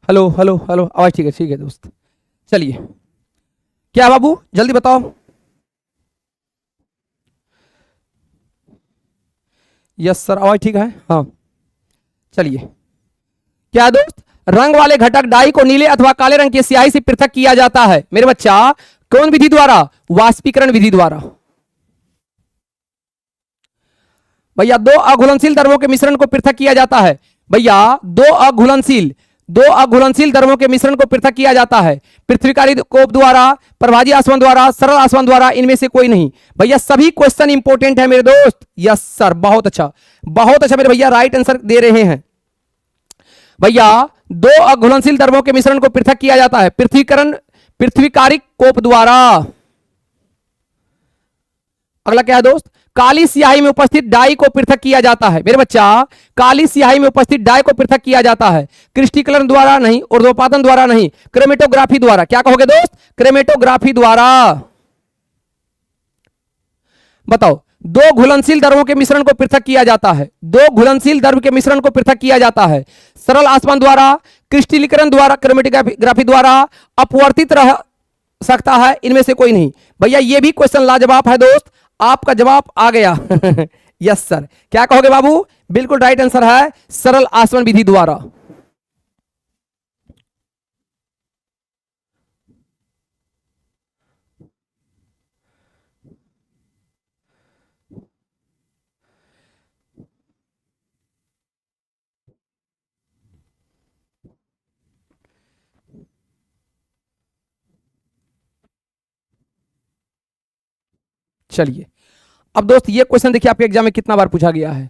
हेलो हेलो हेलो, आवाज ठीक है दोस्त। चलिए, क्या है बाबू, जल्दी बताओ। यस सर, आवाज ठीक है। हाँ, चलिए। क्या है दोस्त, रंग वाले घटक डाई को नीले अथवा काले रंग की स्याही से पृथक किया जाता है मेरे बच्चा। कौन विधि द्वारा? वाष्पीकरण विधि द्वारा। भैया दो अघुलनशील द्रवों के मिश्रण को पृथक किया जाता है। भैया दो अघुलनशील द्रवों के मिश्रण को पृथक किया जाता है। पृथ्वीकारी कोप द्वारा, प्रभाजी आसवन द्वारा, सरल आसवन द्वारा, इनमें से कोई नहीं। भैया सभी क्वेश्चन इंपॉर्टेंट है मेरे दोस्त। यस सर, बहुत अच्छा, बहुत अच्छा मेरे भैया, राइट आंसर दे रहे हैं। भैया दो अघुलनशील द्रवों के मिश्रण को पृथक किया जाता है पृथ्वीकारी कोप द्वारा। अगला क्या है दोस्त, काली स्याही में उपस्थित डाई को पृथक किया जाता है मेरे बच्चा। काली स्याही में उपस्थित डाई को पृथक किया जाता है क्रिस्टलीकरण द्वारा नहीं, ऊर्ध्वपातन द्वारा नहीं, क्रोमेटोग्राफी द्वारा। क्या कहोगे दोस्त? क्रोमेटोग्राफी द्वारा। बताओ, दो घुलनशील द्रवों के मिश्रण को पृथक किया जाता है, दो घुलनशील द्रव के मिश्रण को पृथक किया जाता है सरल आसवन द्वारा, क्रिस्टलीकरण द्वारा, क्रोमेटोग्राफी द्वारा, अपवर्तित रह सकता है, इनमें से कोई नहीं। भैया ये भी क्वेश्चन लाजवाब है दोस्त, आपका जवाब आ गया। यस सर, क्या कहोगे बाबू? बिल्कुल राइट आंसर है सरल आसवन विधि द्वारा। चलिए, अब दोस्त ये क्वेश्चन देखिए, आपके एग्जाम में कितना बार पूछा गया है।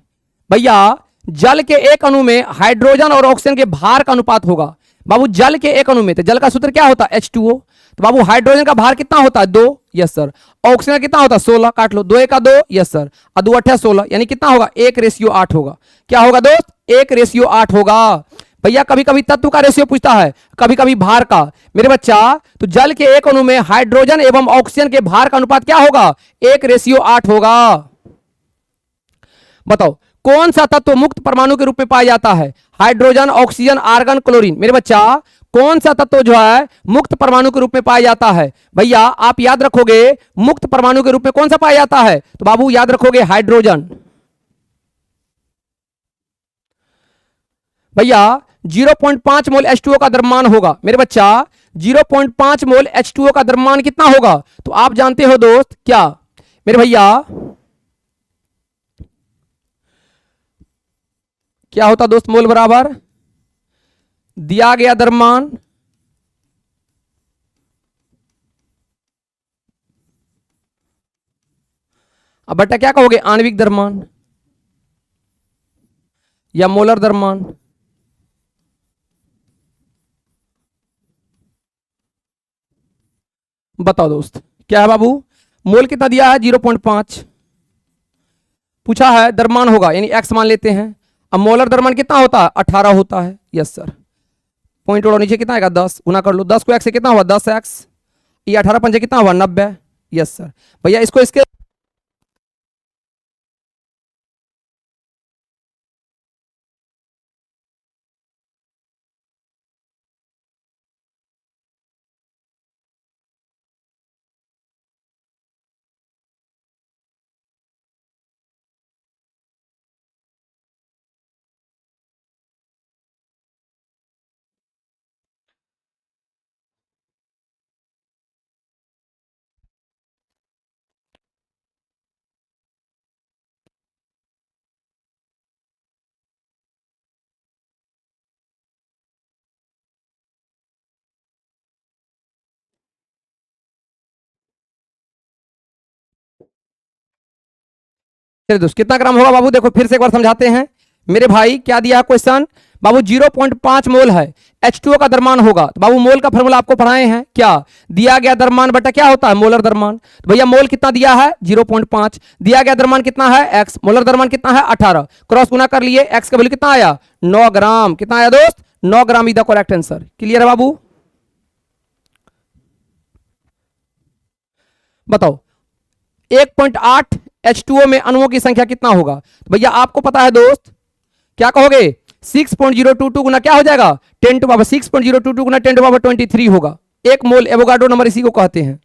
भैया जल के एक अणु में हाइड्रोजन और ऑक्सीजन के भार का अनुपात होगा। बाबू जल के एक अणु में, तो जल का सूत्र क्या होता है? H2O। तो बाबू हाइड्रोजन का भार कितना होता है? 2। Yes sir. ऑक्सीजन कितना होता है? 16। काट लो, 2 1 2। Yes sir. और 2 8 16, यानी कितना होगा? 1:8 होगा। क्या होगा दोस्त? 1:8 होगा। भैया कभी कभी तत्व का रेशियो पूछता है, कभी कभी भार का मेरे बच्चा। तो जल के एक अणु में हाइड्रोजन एवं ऑक्सीजन के भार का अनुपात क्या होगा? 1:8 होगा। बताओ, कौन सा तत्व मुक्त परमाणु के रूप में पाया जाता है? Hydrogen, oxygen, argon, chlorine. मेरे बच्चा कौन सा तत्व जो है मुक्त परमाणु के रूप में पाया जाता है? भैया आप याद रखोगे, मुक्त परमाणु के रूप में कौन सा पाया जाता है? तो बाबू याद रखोगे हाइड्रोजन। भैया 0.5 मोल H2O का द्रव्यमान होगा मेरे बच्चा। 0.5 मोल H2O का द्रव्यमान कितना होगा? तो आप जानते हो दोस्त क्या मेरे भैया, क्या होता दोस्त? मोल बराबर दिया गया द्रव्यमान अब बटा क्या कहोगे? आणविक द्रव्यमान या मोलर द्रव्यमान। बताओ दोस्त क्या है बाबू? मोल कितना दिया है? 0.5 पूछा है, द्रव्यमान होगा यानी x मान लेते हैं। अब मोलर द्रव्यमान कितना होता है? 18 होता है। Yes sir. पॉइंट और नीचे कितना आएगा? 10 गुना कर लो, 10 को x से कितना हुआ? 10x। ये 18 पंजे कितना हुआ? 90। Yes sir. भैया इसको इसके चलिए दोस्त, कितना ग्राम होगा बाबू? देखो फिर से एक बार समझाते हैं मेरे भाई। क्या दिया क्वेश्चन बाबू? 0.5 मोल है, H2O का द्रव्यमान होगा। तो बाबू मोल का फॉर्मूला आपको पढ़ाए हैं, क्या दिया गया द्रव्यमान बटा क्या होता है? मोलर द्रव्यमान। तो भैया मोल कितना दिया है? 0.5। दिया गया द्रव्यमान कितना है? x। मोलर द्रव्यमान कितना है? 18। क्रॉस गुना कर लिए, x का वैल्यू कितना आया? 9 ग्राम। कितना आया दोस्त? 9 gram is the correct answer. Clear है बाबू? बताओ 1.8 H2O में अणुओं की संख्या कितना होगा? तो भैया आपको पता है दोस्त, क्या कहोगे? 6.022 गुना क्या हो जाएगा 10 टू पावर 6.022 गुना 10 टू पावर 23 होगा। 1 मोल एवोगाड्रो नंबर इसी को कहते हैं।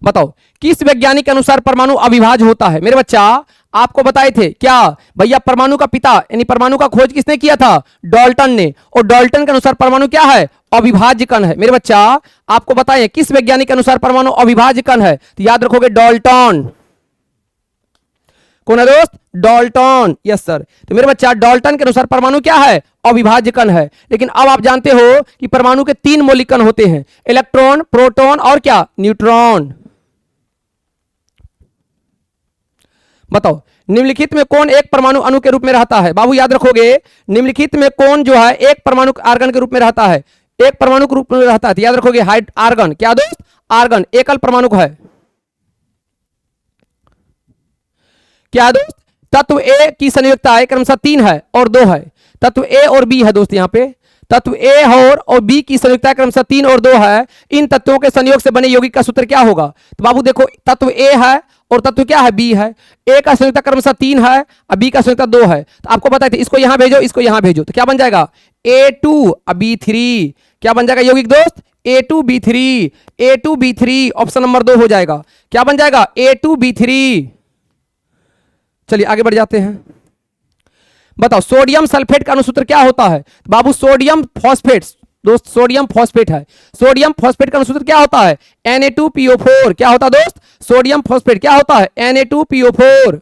बताओ किस वैज्ञानिक के अनुसार परमाणु अविभाज्य होता है। मेरे बच्चा आपको बताए थे क्या भैया, परमाणु का पिता यानी परमाणु का खोज किसने किया था, डाल्टन ने, और डाल्टन के अनुसार परमाणु क्या है, अविभाज्य कण है। मेरे बच्चा आपको बताएं किस वैज्ञानिक के अनुसार परमाणु अविभाज्य कण है, तो याद रखोगे डाल्टन। कौन है दोस्त, डाल्टन, यस सर। तो मेरे बच्चा डाल्टन के अनुसार परमाणु क्या है, अविभाज्य कण है। लेकिन अब आप जानते हो कि परमाणु के 3 मौलिक कण होते हैं, इलेक्ट्रॉन, प्रोटॉन और क्या, न्यूट्रॉन। बताओ निम्नलिखित में कौन एक परमाणु अणु के रूप में रहता है। बाबू याद रखोगे निम्नलिखित में कौन जो है एक परमाणु आर्गन के रूप में रहता है, एक परमाणु के रूप में रहता है। तो याद रखोगे आर्गन, क्या दोस्त, आर्गन एकल परमाणु है। क्या दोस्त, तत्व ए की संयुक्तता क्रमशः 3 है और 2 है। तत्व ए और बी है दोस्त, यहां पे तत्व ए और बी की संयुक्तता क्रमशः 3 और 2 है। इन तत्वों के संयोग से बने यौगिक का सूत्र क्या होगा। तो बाबू देखो तत्व ए है और तत्व क्या है, बी है। ए का संयुक्तता क्रमशः 3 है और बी का संयुक्तता 2 है। तो आपको पता है इसको यहां भेजो, इसको यहां भेजो, तो क्या बन जाएगा A2 और B3। क्या बन जाएगा यौगिक दोस्त, A2B3। A2B3 ऑप्शन नंबर 2 हो जाएगा। क्या बन जाएगा A2B3। चलिए आगे बढ़ जाते हैं। बताओ सोडियम सल्फेट का अनुसूत्र क्या होता है। बाबू सोडियम फॉस्फेट दोस्त, सोडियम फॉस्फेट है। सोडियम फॉस्फेट का अनुसूत्र क्या होता है, Na2PO4। क्या होता है दोस्त, सोडियम फॉस्फेट क्या होता है, Na2PO4।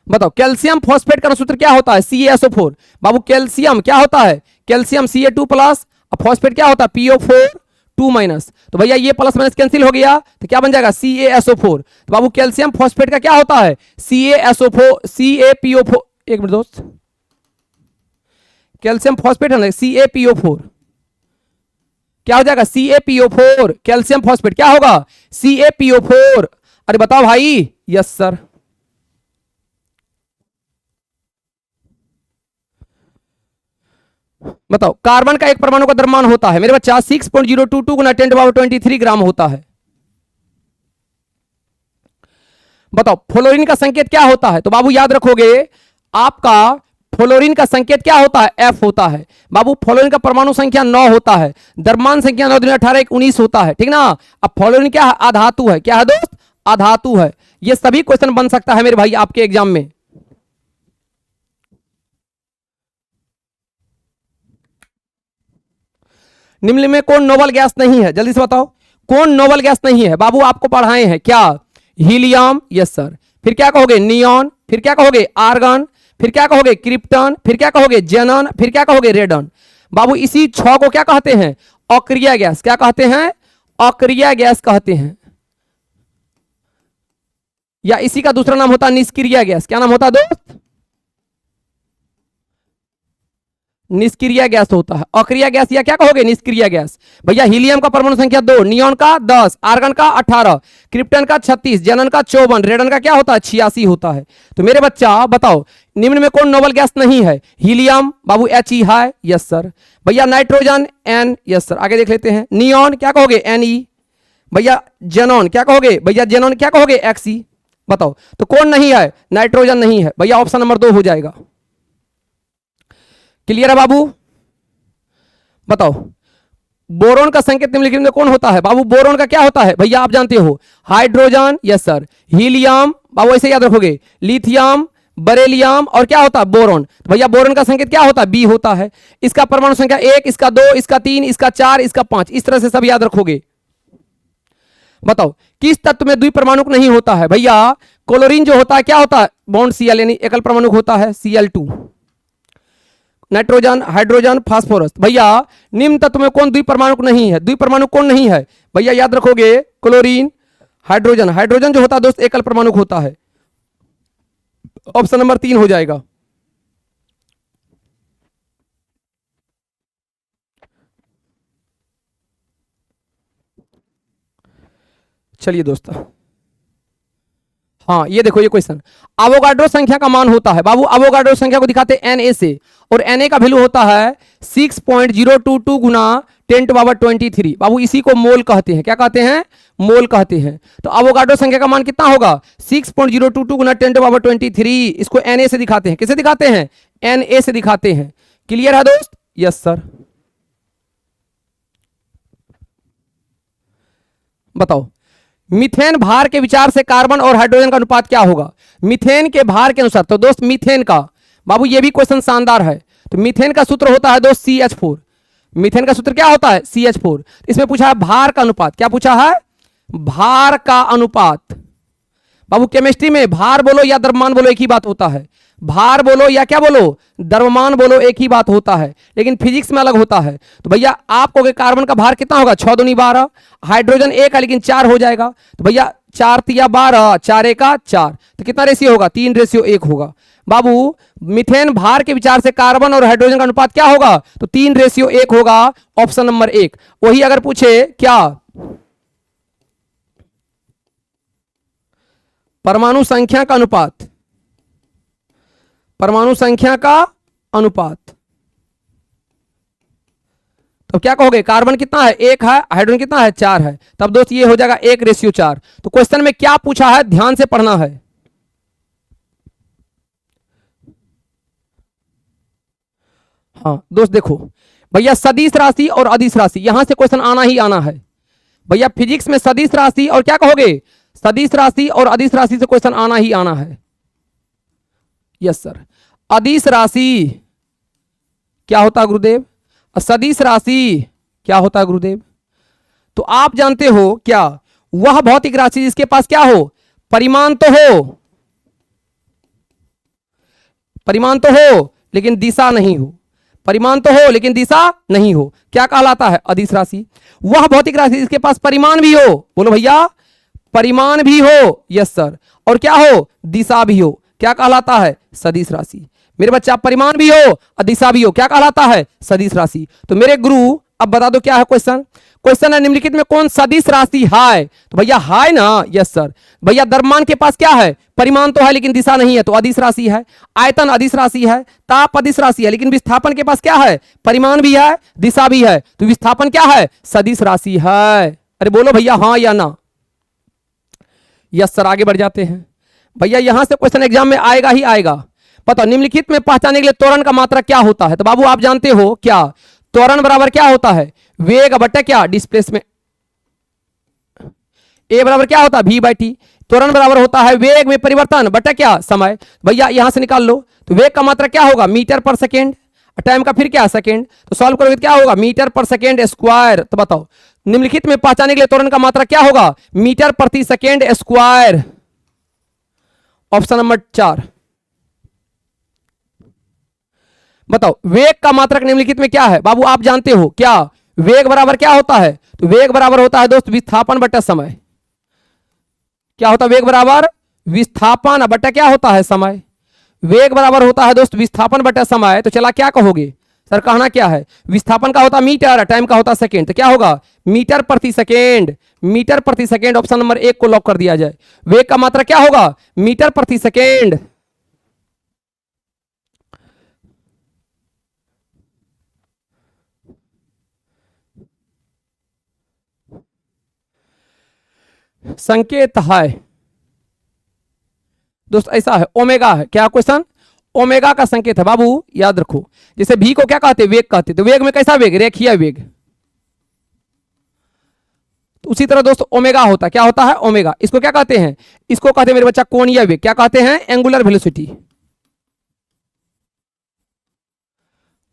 बताओ कैल्शियम फॉस्फेट का अनुसूत्र क्या होता है, CaSO4। बाबू कैल्शियम क्या होता है, कैल्शियम Ca2 प्लस, फॉस्फेट क्या होता है PO4 2 माइनस। तो भैया ये प्लस माइनस कैंसिल हो गया, तो क्या बन जाएगा CaSO4। तो बाबू कैल्शियम फॉस्फेट का क्या होता है CaSO4 CaPO4। एक मिनट दोस्त, कैल्शियम फॉस्फेट है ना CaPO4, क्या हो जाएगा CaPO4। कैल्शियम फॉस्फेट क्या होगा CaPO4। अरे बताओ भाई, यस सर। बताओ कार्बन का एक परमाणु का द्रव्यमान होता है। मेरे बच्चा 6.022 गुना 10 टू पावर 23 ग्राम होता है। बताओ फ्लोरीन का संकेत क्या होता है। तो बाबू याद रखोगे आपका फ्लोरीन का संकेत क्या होता है, F होता है। बाबू फ्लोरीन का परमाणु संख्या 9 होता है, द्रव्यमान संख्या 9 दूनी 18 1 19 होता है, ठीक ना। अब फ्लोरीन क्या है, अधातु है। क्या है दोस्त, अधातु है। ये सभी क्वेश्चन बन सकता है मेरे भाई आपके एग्जाम में। निम्न में कौन नोबल गैस नहीं है, जल्दी से बताओ कौन नोबल गैस नहीं है। बाबू आपको पढ़ाए हैं क्या, हीलियम, यस सर, फिर क्या कहोगे नियॉन, फिर क्या कहोगे आर्गन, फिर क्या कहोगे क्रिप्टन, फिर क्या कहोगे जेनन, फिर क्या कहोगे रेडन। बाबू इसी 6 को क्या कहते हैं, अक्रिय गैस। क्या कहते हैं, अक्रिय गैस कहते हैं, या इसी का दूसरा नाम होता है निष्क्रिय गैस। क्या नाम होता है दोस्त, निष्क्रिय गैस होता है। अक्रिय गैस या क्या कहोगे निष्क्रिय गैस। भैया हीलियम का परमाणु संख्या 2, नियॉन का 10, आर्गन का 18, क्रिप्टन का 36, जेनन का 54, रेडन का क्या होता है 86 होता है। तो मेरे बच्चा बताओ निम्न में कौन नोबल गैस नहीं है, हीलियम बाबू He है, यस सर। भैया नाइट्रोजन N, यस सर। आगे देख लेते हैं, नियॉन क्या कहोगे Ne। भैया जेनॉन क्या कहोगे, भैया जेनॉन क्या कहोगे Xe। बताओ तो कौन नहीं है, नाइट्रोजन नहीं है। भैया ऑप्शन नंबर 2 हो जाएगा। क्लियर है बाबू। बताओ बोरोन का संकेत निम्नलिखित में कौन होता है। बाबू बोरोन का क्या होता है, भैया आप जानते हो हाइड्रोजन, यस सर, हीलियम बाबू ऐसे याद रखोगे, लिथियम, बरेलियम और क्या होता है बोरोन। तो भैया बोरोन का संकेत क्या होता है, बी होता है। इसका परमाणु संख्या 1, इसका 2, इसका 3, इसका 4, इसका 5, इस तरह से सब याद रखोगे। बताओ किस तत्व में द्विपरमाणुक नहीं होता है। भैया क्लोरीन जो होता है क्या होता है, बॉन्ड Cl यानी एकल परमाणुक होता है Cl2। Nitrogen, hydrogen, phosphorus. भैया निम्न तत्व में कौन द्विपरमाणुक नहीं है, द्विपरमाणुक कौन नहीं है। भैया याद रखोगे क्लोरीन, हाइड्रोजन। हाइड्रोजन जो होता है दोस्त एकल परमाणुक होता है। ऑप्शन नंबर 3 हो जाएगा। चलिए दोस्तों, हाँ ये देखो ये क्वेश्चन, अवोगाड्रो संख्या का मान होता है। बाबू अवोगाड्रो संख्या को दिखाते हैं Na से, और Na का वैल्यू होता है 6.022 गुना 10⁻23। बाबू इसी को मोल कहते हैं, क्या कहते हैं? मोल कहते हैं। तो अवोगाड्रो संख्या का मान कितना होगा? 6.022 गुना 10⁻23। इसको Na से दिखाते हैं। किसे दिखाते हैं? Na से दिखाते हैं। क्लियर है दोस्त? Yes sir. बताओ, मीथेन भार के विचार से कार्बन और हाइड्रोजन का अनुपात क्या होगा? मीथेन के भार के अनुसार। तो दोस्त मीथेन का, बाबू ये भी क्वेश्चन शानदार है। तो मीथेन का सूत्र होता है दोस्त CH4। मीथेन का सूत्र क्या होता है? CH4। इसमें पूछा है भार का अनुपात। क्या पूछा है? भार का अनुपात। बाबू केमिस्ट्री में भार बोलो या द्रव्यमान बोलो एक ही बात होता है। भार बोलो या क्या बोलो, द्रव्यमान बोलो एक ही बात होता है, लेकिन फिजिक्स में अलग होता है। तो भैया आपको कि कार्बन का भार कितना होगा? 6 दूनी 12। हाइड्रोजन 1 है लेकिन 4 हो जाएगा। तो भैया 4 तिया 12, 4 एका 4। तो कितना रेशियो होगा? 3:1 होगा। बाबू मीथेन भार के विचार से कार्बन और हाइड्रोजन का अनुपात क्या होगा? तो 3:1 होगा। Option number 1। वही अगर पूछे क्या, परमाणु संख्या का अनुपात, परमाणु संख्या का अनुपात, तो क्या कहोगे? कार्बन कितना है? 1 है, हाइड्रोजन कितना है? 4 है। तब दोस्त ये हो जाएगा 1:4। तो क्वेश्चन में क्या पूछा है ध्यान से पढ़ना है। हाँ दोस्त देखो भैया, सदिश राशि और अदिश राशि, यहां से क्वेश्चन आना ही आना है भैया। फिजिक्स में सदिश राशि और क्या कहोगे? सदिश राशि और अदिश राशि से क्वेश्चन आना ही आना है। Yes sir. अदिश राशि क्या होता है गुरुदेव? सदिश राशि क्या होता है गुरुदेव? तो आप जानते हो क्या, वह भौतिक राशि जिसके पास क्या हो? परिमाण तो हो, परिमाण तो हो लेकिन दिशा नहीं हो। परिमाण तो हो लेकिन दिशा नहीं हो, क्या कहलाता है? अदिश राशि। वह भौतिक राशि जिसके पास परिमाण भी हो, बोलो भैया, परिमाण भी हो, यस सर, और क्या हो? दिशा भी हो, क्या कहलाता है? सदिश राशि। मेरे बच्चा परिमाण भी हो और दिशा भी हो, क्या कहलाता है? सदिश राशि। तो मेरे गुरु अब बता दो क्या है क्वेश्चन। क्वेश्चन है निम्नलिखित में कौन सदिश राशि है? तो भैया है ना, यस सर। भैया द्रव्यमान के पास क्या है? परिमाण तो है लेकिन दिशा नहीं है, तो अदिश राशि है। आयतन अदिश राशि है। ताप अदिश राशि है, लेकिन विस्थापन के पास क्या है? परिमाण भी है, दिशा भी है, तो विस्थापन क्या है? सदिश राशि है। अरे बोलो भैया हाँ या ना। Yes sir. आगे बढ़ जाते हैं भैया, यहां से क्वेश्चन एग्जाम में आएगा ही आएगा। बताओ, निम्नलिखित में पहचानने के लिए त्वरण का मात्रक क्या होता है? तो बाबू आप जानते हो क्या, त्वरण बराबर क्या होता है? वेग बटा क्या? डिस्प्लेसमेंट। ए बराबर क्या होता है? V/T। त्वरण बराबर होता है वेग में परिवर्तन बटा क्या? समय। भैया यहां से निकाल लो। तो वेग का मात्रक क्या होगा? मीटर पर सेकेंड। टाइम का फिर क्या? सेकेंड। तो सॉल्व करोगे क्या होगा? मीटर पर सेकेंड स्क्वायर। तो बताओ निम्नलिखित में पहचानने के लिए त्वरण का मात्रक क्या होगा? मीटर प्रति सेकेंड स्क्वायर। Option number 4। बताओ वेग का मात्रक निम्नलिखित में क्या है? बाबू आप जानते हो क्या, वेग बराबर क्या होता है? तो वेग बराबर होता है दोस्त विस्थापन बटा समय। क्या होता है? वेग बराबर विस्थापन बटा क्या होता है? समय। वेग बराबर होता है दोस्त विस्थापन बटा समय। तो चला क्या कहोगे सर? कहना क्या है? विस्थापन का होता मीटर, टाइम का होता सेकेंड, तो क्या होगा? मीटर प्रति सेकेंड। मीटर प्रति सेकेंड। ऑप्शन नंबर 1 को लॉक कर दिया जाए। वेग का मात्रा क्या होगा? मीटर प्रति सेकेंड। संकेत है दोस्त, ऐसा है, ओमेगा है। क्या क्वेश्चन? ओमेगा का संकेत है बाबू, याद रखो। जैसे भी को क्या कहते? वेग कहते। तो वेग में कैसा वेग? रेखीय वेग। तो उसी तरह दोस्त ओमेगा होता है, क्या होता है? ओमेगा। इसको क्या कहते हैं? इसको कहते हैं मेरे बच्चा कोणीय वेग। क्या कहते हैं? Angular velocity.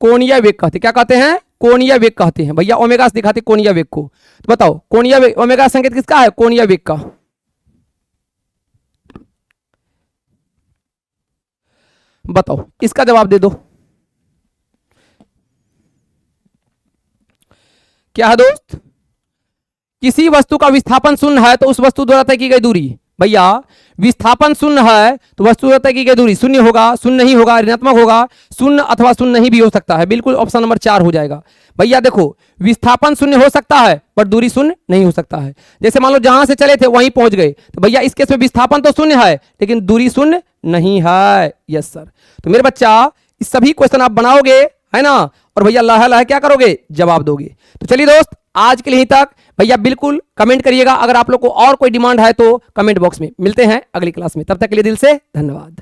कोणीय वेग कहते, क्या कहते हैं? कोणीय वेग कहते हैं भैया। ओमेगा से दिखाते कोणीय वेग को। तो बताओ कोणीय वेग, ओमेगा संकेत किसका है? कोणीय वेग का। बताओ इसका जवाब दे दो। क्या है दोस्त? किसी वस्तु का विस्थापन शून्य है तो उस वस्तु द्वारा तय की गई दूरी। भैया विस्थापन शून्य है तो वस्तु द्वारा तय की गई दूरी शून्य होगा, शून्य नहीं होगा, ऋणात्मक होगा, शून्य अथवा शून्य नहीं भी हो सकता है। बिल्कुल ऑप्शन नंबर 4 हो जाएगा। भैया देखो विस्थापन शून्य हो सकता है पर दूरी शून्य नहीं हो सकता है। जैसे मान लो जहां से चले थे वहीं पहुंच गए, तो भैया इस केस में विस्थापन तो शून्य है लेकिन दूरी शून्य नहीं है। Yes sir. तो मेरे बच्चा इस सभी क्वेश्चन आप बनाओगे है ना, और भैया लह लह क्या करोगे, जवाब दोगे। तो चलिए दोस्त, आज के लिए यहीं तक। भैया बिल्कुल कमेंट करिएगा, अगर आप लोग को और कोई डिमांड है तो कमेंट बॉक्स में। मिलते हैं अगली क्लास में, तब तक के लिए दिल से धन्यवाद।